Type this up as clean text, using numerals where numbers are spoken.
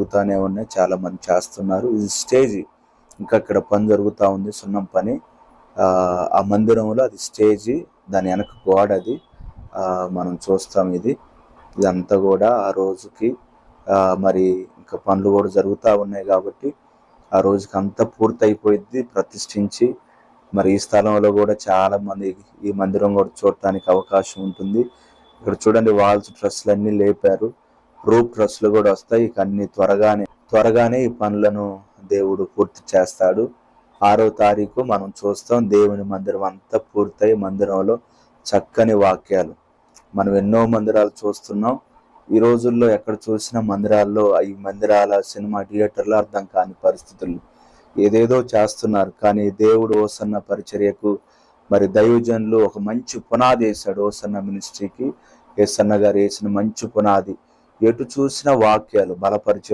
జరుగుతూనే ఉన్నాయి, చాలా మంది చేస్తున్నారు. ఇది స్టేజ్, ఇంకా ఇక్కడ పని జరుగుతూ ఉంది, సున్నం పని. ఆ మందిరంలో అది స్టేజి, దాని వెనక గోడ అది మనం చూస్తాం. ఇదంతా కూడా ఆ రోజుకి మరి ఇంకా పనులు కూడా జరుగుతూ ఉన్నాయి కాబట్టి ఆ రోజుకి అంతా పూర్తయిపోయింది ప్రతిష్ఠించి. మరి ఈ స్థలంలో కూడా చాలా మంది ఈ మందిరం కూడా చూడటానికి అవకాశం ఉంటుంది. ఇక్కడ చూడండి, వాల్స్ ట్రస్లు అన్ని లేపారు, రూప్ ట్రస్లు కూడా వస్తాయి. ఇక అన్ని త్వరగానే ఈ పనులను దేవుడు పూర్తి చేస్తాడు. 6వ తారీఖు మనం చూస్తాం దేవుని మందిరం అంతా పూర్తయి మందిరంలో చక్కని వాక్యాలు. మనం ఎన్నో మందిరాలు చూస్తున్నాం ఈ రోజుల్లో, ఎక్కడ చూసినా మందిరాల్లో ఈ మందిరాల సినిమా థియేటర్లో అర్థం కాని పరిస్థితులు, ఏదేదో చేస్తున్నారు. కానీ దేవుడు ఓసన్న పరిచర్యకు మరి దైవజనులు ఒక మంచి పునాది వేశాడు. ఓసన్న మినిస్ట్రీకి ఏసన్న గారు వేసిన మంచి పునాది. ఎటు చూసిన వాక్యాలు, బలపరిచే